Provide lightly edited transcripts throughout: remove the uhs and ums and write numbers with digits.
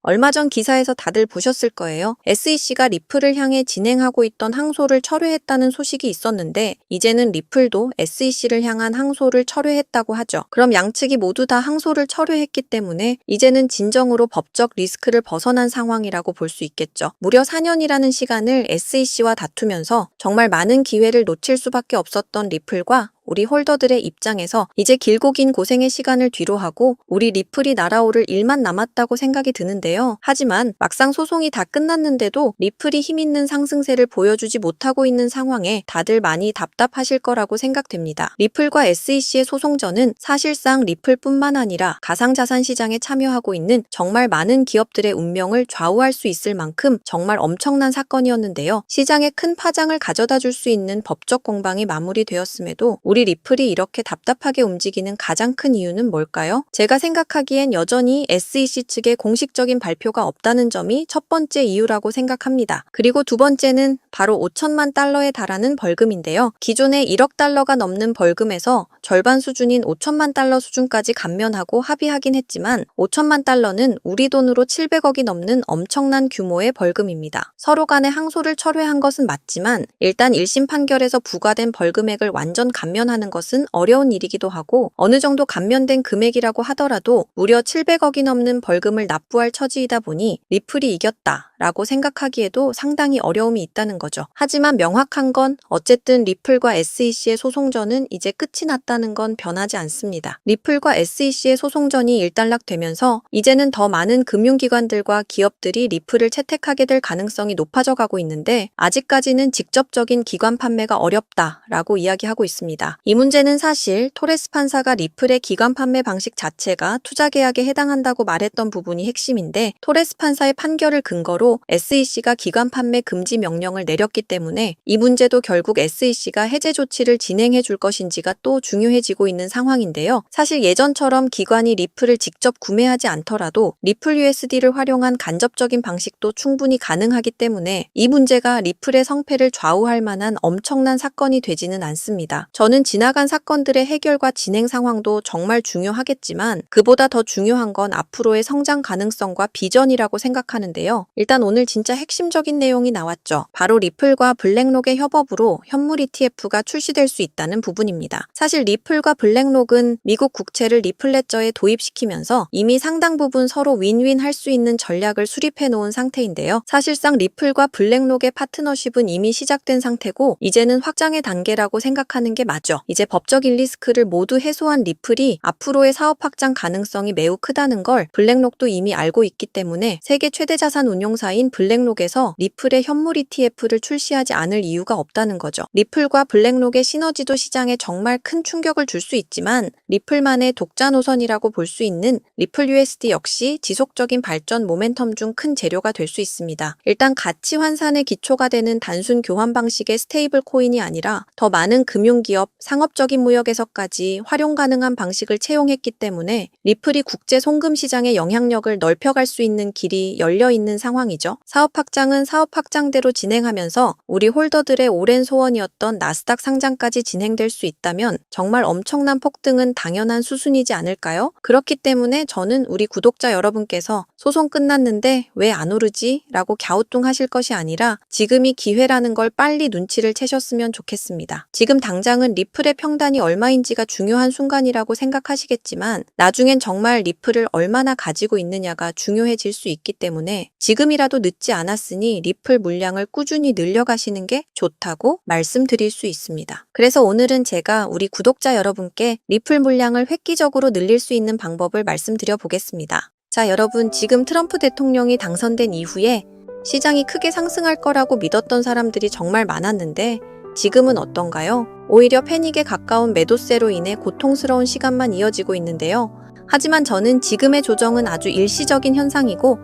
얼마 전 기사에서 다들 보셨을 거예요. SEC가 리플을 향해 진행하고 있던 항소를 철회했다는 소식이 있었는데 이제는 리플도 SEC를 향한 항소를 철회했다고 하죠. 그럼 양측이 모두 다 항소를 철회했기 때문에 이제는 진정으로 법적 리스크를 벗어난 상황이라고 볼 수 있겠죠. 무려 4년이라는 시간을 SEC와 다투면서 정말 많은 기회를 놓칠 수밖에 없었던 리플과 우리 홀더들의 입장에서 이제 길고 긴 고생의 시간을 뒤로하고 우리 리플이 날아오를 일만 남았다고 생각이 드는데요. 하지만 막상 소송이 다 끝났는데도 리플이 힘있는 상승세를 보여주지 못하고 있는 상황에 다들 많이 답답하실 거라고 생각됩니다. 리플과 SEC의 소송전은 사실상 리플뿐만 아니라 가상자산 시장에 참여하고 있는 정말 많은 기업들의 운명을 좌우할 수 있을 만큼 정말 엄청난 사건이었는데요. 시장에 큰 파장을 가져다 줄 수 있는 법적 공방이 마무리되었음에도 우리 리플이 이렇게 답답하게 움직이는 가장 큰 이유는 뭘까요? 제가 생각하기엔 여전히 SEC 측의 공식적인 발표가 없다는 점이 첫 번째 이유라고 생각합니다. 그리고 두 번째는 바로 5천만 달러에 달하는 벌금인데요. 기존의 1억 달러가 넘는 벌금에서 절반 수준인 5천만 달러 수준까지 감면하고 합의하긴 했지만 5천만 달러는 우리 돈으로 700억이 넘는 엄청난 규모의 벌금입니다. 서로 간의 항소를 철회한 것은 맞지만 일단 1심 판결에서 부과된 벌금액을 완전 감면하는 것은 어려운 일이기도 하고 어느 정도 감면된 금액이라고 하더라도 무려 700억이 넘는 벌금을 납부할 처지이다 보니 리플이 이겼다라고 생각하기에도 상당히 어려움이 있다는 거죠. 하지만 명확한 건 어쨌든 리플과 SEC의 소송전은 이제 끝이 났다는 건 변하지 않습니다. 리플과 SEC의 소송전이 일단락되면서 이제는 더 많은 금융기관들과 기업들이 리플을 채택하게 될 가능성이 높아져 가고 있는데 아직까지는 직접적인 기관 판매가 어렵다라고 이야기하고 있습니다. 이 문제는 사실 토레스 판사가 리플의 기관 판매 방식 자체가 투자 계약에 해당한다고 말했던 부분이 핵심인데 토레스 판사의 판결을 근거로 SEC가 기관 판매 금지 명령을 내렸기 때문에 이 문제도 결국 SEC가 해제 조치를 진행해 줄 것인지가 또 중요해지고 있는 상황인데요. 사실 예전처럼 기관이 리플을 직접 구매하지 않더라도 리플 USD를 활용한 간접적인 방식도 충분히 가능하기 때문에 이 문제가 리플의 성패를 좌우할 만한 엄청난 사건이 되지는 않습니다. 저는 지나간 사건들의 해결과 진행 상황도 정말 중요하겠지만 그보다 더 중요한 건 앞으로의 성장 가능성과 비전이라고 생각하는데요. 일단 오늘 진짜 핵심적인 내용이 나왔죠. 바로 리플과 블랙록의 협업으로 현물 ETF가 출시될 수 있다는 부분입니다. 사실 리플과 블랙록은 미국 국채를 리플레저에 도입시키면서 이미 상당 부분 서로 윈윈 할 수 있는 전략을 수립해 놓은 상태인데요. 사실상 리플과 블랙록의 파트너십은 이미 시작된 상태고 이제는 확장의 단계라고 생각하는 게 맞죠. 이제 법적인 리스크를 모두 해소한 리플이 앞으로의 사업 확장 가능성이 매우 크다는 걸 블랙록도 이미 알고 있기 때문에 세계 최대 자산 운용사인 블랙록에서 리플의 현물 ETF를 출시하지 않을 이유가 없다는 거죠. 리플과 블랙록의 시너지도 시장에 정말 큰 충격을 줄 수 있지만 리플만의 독자 노선이라고 볼 수 있는 리플 USD 역시 지속적인 발전 모멘텀 중 큰 재료가 될 수 있습니다. 일단 가치 환산의 기초가 되는 단순 교환 방식의 스테이블 코인이 아니라 더 많은 금융기업, 상업적인 무역에서까지 활용 가능한 방식을 채용했기 때문에 리플이 국제 송금 시장의 영향력을 넓혀갈 수 있는 길이 열려 있는 상황이죠. 사업 확장은 사업 확장대로 진행하면서 우리 홀더들의 오랜 소원이었던 나스닥 상장까지 진행될 수 있다면 정말 엄청난 폭등은 당연한 수순이지 않을까요? 그렇기 때문에 저는 우리 구독자 여러분께서 소송 끝났는데 왜 안 오르지? 라고 갸우뚱하실 것이 아니라 지금이 기회라는 걸 빨리 눈치를 채셨으면 좋겠습니다. 지금 당장은 리플의 평단이 얼마인지가 중요한 순간이라고 생각하시겠지만 나중엔 정말 리플을 얼마나 가지고 있느냐가 중요해질 수 있기 때문에 지금이라도 늦지 않았으니 리플 물량을 꾸준히 늘려가시는 게 좋다고 말씀드릴 수 있습니다. 그래서 오늘은 제가 우리 구독자 여러분께 리플 물량을 획기적으로 늘릴 수 있는 방법을 말씀드려 보겠습니다. 자, 여러분 지금 트럼프 대통령이 당선된 이후에 시장이 크게 상승할 거라고 믿었던 사람들이 정말 많았는데 지금은 어떤가요? 오히려 패닉에 가까운 매도세로 인해 고통스러운 시간만 이어지고 있는데요. 하지만 저는 지금의 조정은 아주 일시적인 현상이고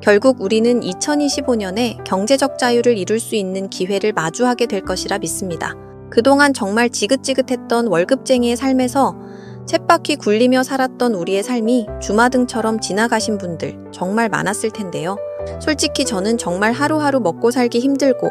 결국 우리는 2025년에 경제적 자유를 이룰 수 있는 기회를 마주하게 될 것이라 믿습니다. 그동안 정말 지긋지긋했던 월급쟁이의 삶에서 쳇바퀴 굴리며 살았던 우리의 삶이 주마등처럼 지나가신 분들 정말 많았을 텐데요. 솔직히 저는 정말 하루하루 먹고 살기 힘들고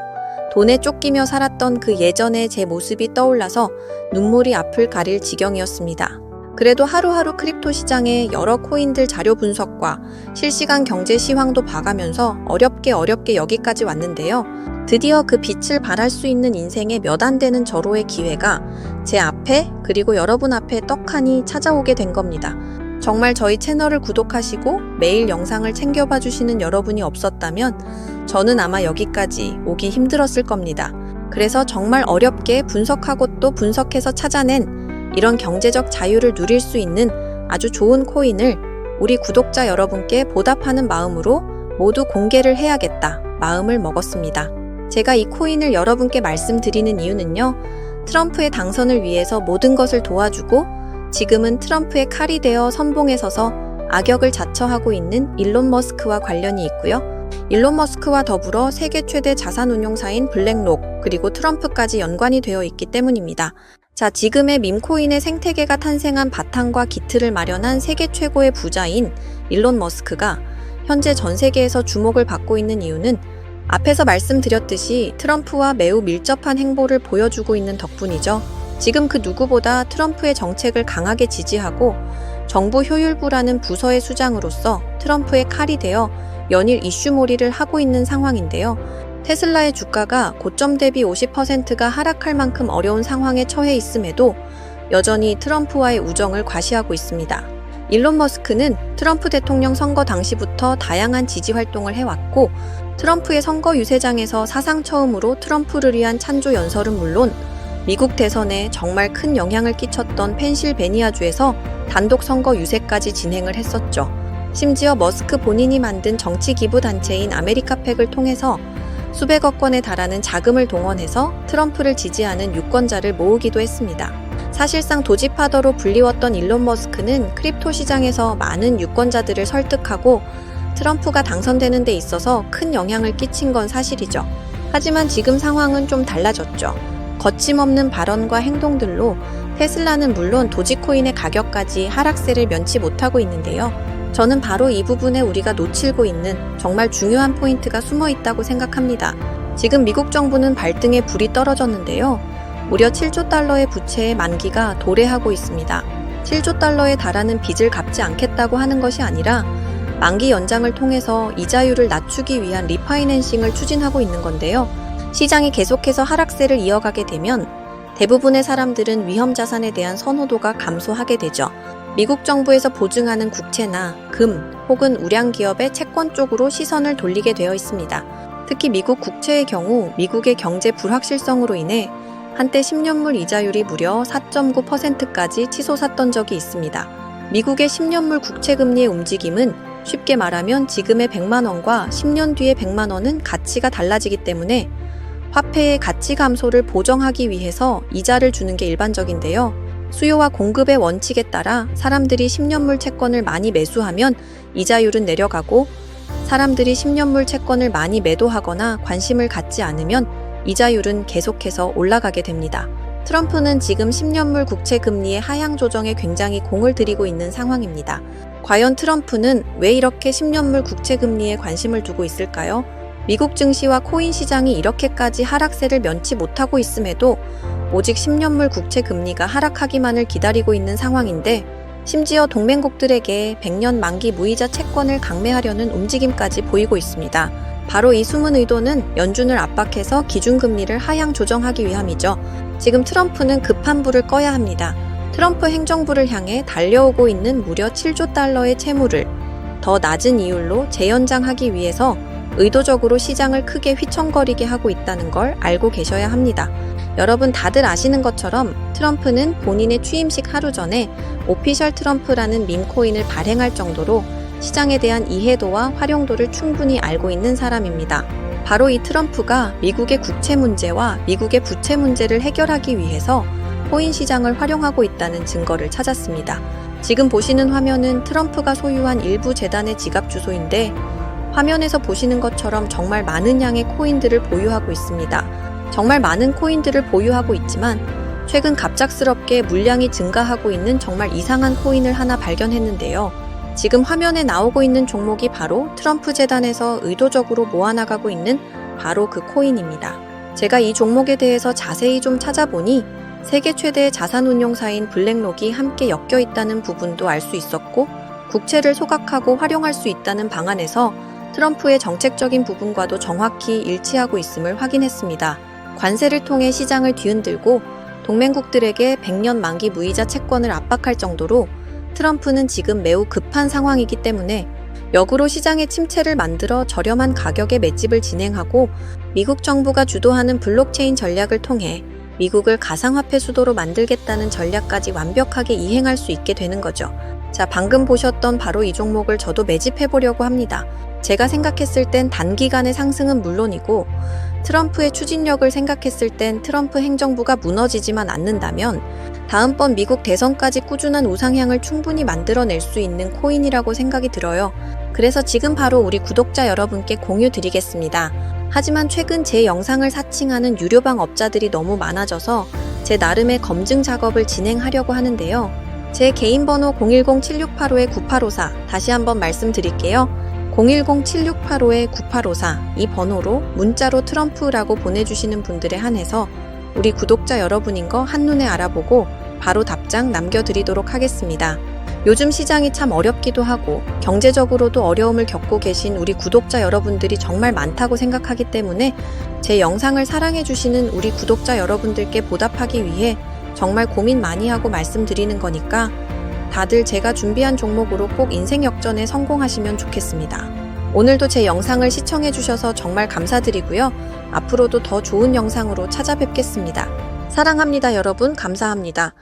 돈에 쫓기며 살았던 그 예전의 제 모습이 떠올라서 눈물이 앞을 가릴 지경이었습니다. 그래도 하루하루 크립토 시장의 여러 코인들 자료 분석과 실시간 경제 시황도 봐가면서 어렵게 여기까지 왔는데요. 드디어 그 빛을 발할 수 있는 인생의 몇 안 되는 절호의 기회가 제 앞에 그리고 여러분 앞에 떡하니 찾아오게 된 겁니다. 정말 저희 채널을 구독하시고 매일 영상을 챙겨봐 주시는 여러분이 없었다면 저는 아마 여기까지 오기 힘들었을 겁니다. 그래서 정말 어렵게 분석하고 또 분석해서 찾아낸 이런 경제적 자유를 누릴 수 있는 아주 좋은 코인을 우리 구독자 여러분께 보답하는 마음으로 모두 공개를 해야겠다 마음을 먹었습니다. 제가 이 코인을 여러분께 말씀드리는 이유는요. 트럼프의 당선을 위해서 모든 것을 도와주고 지금은 트럼프의 칼이 되어 선봉에 서서 악역을 자처하고 있는 일론 머스크와 관련이 있고요. 일론 머스크와 더불어 세계 최대 자산운용사인 블랙록 그리고 트럼프까지 연관이 되어 있기 때문입니다. 자, 지금의 밈코인의 생태계가 탄생한 바탕과 기틀을 마련한 세계 최고의 부자인 일론 머스크가 현재 전 세계에서 주목을 받고 있는 이유는 앞에서 말씀드렸듯이 트럼프와 매우 밀접한 행보를 보여주고 있는 덕분이죠. 지금 그 누구보다 트럼프의 정책을 강하게 지지하고 정부 효율부라는 부서의 수장으로서 트럼프의 칼이 되어 연일 이슈몰이를 하고 있는 상황인데요. 테슬라의 주가가 고점 대비 50%가 하락할 만큼 어려운 상황에 처해 있음에도 여전히 트럼프와의 우정을 과시하고 있습니다. 일론 머스크는 트럼프 대통령 선거 당시부터 다양한 지지 활동을 해왔고 트럼프의 선거 유세장에서 사상 처음으로 트럼프를 위한 찬조 연설은 물론 미국 대선에 정말 큰 영향을 끼쳤던 펜실베니아주에서 단독 선거 유세까지 진행을 했었죠. 심지어 머스크 본인이 만든 정치 기부 단체인 아메리카팩을 통해서 수백억 원에 달하는 자금을 동원해서 트럼프를 지지하는 유권자를 모으기도 했습니다. 사실상 도지파더로 불리웠던 일론 머스크는 크립토 시장에서 많은 유권자들을 설득하고 트럼프가 당선되는 데 있어서 큰 영향을 끼친 건 사실이죠. 하지만 지금 상황은 좀 달라졌죠. 거침없는 발언과 행동들로 테슬라는 물론 도지코인의 가격까지 하락세를 면치 못하고 있는데요. 저는 바로 이 부분에 우리가 놓치고 있는 정말 중요한 포인트가 숨어 있다고 생각합니다. 지금 미국 정부는 발등에 불이 떨어졌는데요. 무려 7조 달러의 부채의 만기가 도래하고 있습니다. 7조 달러에 달하는 빚을 갚지 않겠다고 하는 것이 아니라 만기 연장을 통해서 이자율을 낮추기 위한 리파이낸싱을 추진하고 있는 건데요. 시장이 계속해서 하락세를 이어가게 되면 대부분의 사람들은 위험 자산에 대한 선호도가 감소하게 되죠. 미국 정부에서 보증하는 국채나 금 혹은 우량 기업의 채권 쪽으로 시선을 돌리게 되어 있습니다. 특히 미국 국채의 경우 미국의 경제 불확실성으로 인해 한때 10년물 이자율이 무려 4.9%까지 치솟았던 적이 있습니다. 미국의 10년물 국채 금리의 움직임은 쉽게 말하면 지금의 100만 원과 10년 뒤의 100만 원은 가치가 달라지기 때문에 화폐의 가치 감소를 보정하기 위해서 이자를 주는 게 일반적인데요. 수요와 공급의 원칙에 따라 사람들이 10년물 채권을 많이 매수하면 이자율은 내려가고 사람들이 10년물 채권을 많이 매도하거나 관심을 갖지 않으면 이자율은 계속해서 올라가게 됩니다. 트럼프는 지금 10년물 국채 금리의 하향 조정에 굉장히 공을 들이고 있는 상황입니다. 과연 트럼프는 왜 이렇게 10년물 국채 금리에 관심을 두고 있을까요? 미국 증시와 코인 시장이 이렇게까지 하락세를 면치 못하고 있음에도 오직 10년물 국채 금리가 하락하기만을 기다리고 있는 상황인데 심지어 동맹국들에게 100년 만기 무이자 채권을 강매하려는 움직임까지 보이고 있습니다. 바로 이 숨은 의도는 연준을 압박해서 기준금리를 하향 조정하기 위함이죠. 지금 트럼프는 급한 불을 꺼야 합니다. 트럼프 행정부를 향해 달려오고 있는 무려 7조 달러의 채무를 더 낮은 이율로 재연장하기 위해서 의도적으로 시장을 크게 휘청거리게 하고 있다는 걸 알고 계셔야 합니다. 여러분 다들 아시는 것처럼 트럼프는 본인의 취임식 하루 전에 오피셜 트럼프라는 밈코인을 발행할 정도로 시장에 대한 이해도와 활용도를 충분히 알고 있는 사람입니다. 바로 이 트럼프가 미국의 국채 문제와 미국의 부채 문제를 해결하기 위해서 코인 시장을 활용하고 있다는 증거를 찾았습니다. 지금 보시는 화면은 트럼프가 소유한 일부 재단의 지갑 주소인데 화면에서 보시는 것처럼 정말 많은 양의 코인들을 보유하고 있습니다. 정말 많은 코인들을 보유하고 있지만 최근 갑작스럽게 물량이 증가하고 있는 정말 이상한 코인을 하나 발견했는데요. 지금 화면에 나오고 있는 종목이 바로 트럼프 재단에서 의도적으로 모아나가고 있는 바로 그 코인입니다. 제가 이 종목에 대해서 자세히 좀 찾아보니 세계 최대의 자산운용사인 블랙록이 함께 엮여 있다는 부분도 알 수 있었고, 국채를 소각하고 활용할 수 있다는 방안에서 트럼프의 정책적인 부분과도 정확히 일치하고 있음을 확인했습니다. 관세를 통해 시장을 뒤흔들고 동맹국들에게 100년 만기 무이자 채권을 압박할 정도로 트럼프는 지금 매우 급한 상황이기 때문에 역으로 시장의 침체를 만들어 저렴한 가격에 맷집을 진행하고 미국 정부가 주도하는 블록체인 전략을 통해 미국을 가상화폐 수도로 만들겠다는 전략까지 완벽하게 이행할 수 있게 되는 거죠. 자, 방금 보셨던 바로 이 종목을 저도 매집해보려고 합니다. 제가 생각했을 땐 단기간의 상승은 물론이고 트럼프의 추진력을 생각했을 땐 트럼프 행정부가 무너지지만 않는다면 다음번 미국 대선까지 꾸준한 우상향을 충분히 만들어낼 수 있는 코인이라고 생각이 들어요. 그래서 지금 바로 우리 구독자 여러분께 공유 드리겠습니다. 하지만 최근 제 영상을 사칭하는 유료방 업자들이 너무 많아져서 제 나름의 검증 작업을 진행하려고 하는데요. 제 개인 번호 010-7685-9854 다시 한번 말씀드릴게요. 010-7685-9854 이 번호로 문자로 트럼프라고 보내주시는 분들에 한해서 우리 구독자 여러분인 거 한눈에 알아보고 바로 답장 남겨드리도록 하겠습니다. 요즘 시장이 참 어렵기도 하고 경제적으로도 어려움을 겪고 계신 우리 구독자 여러분들이 정말 많다고 생각하기 때문에 제 영상을 사랑해주시는 우리 구독자 여러분들께 보답하기 위해 정말 고민 많이 하고 말씀드리는 거니까 다들 제가 준비한 종목으로 꼭 인생 역전에 성공하시면 좋겠습니다. 오늘도 제 영상을 시청해주셔서 정말 감사드리고요. 앞으로도 더 좋은 영상으로 찾아뵙겠습니다. 사랑합니다, 여러분. 감사합니다.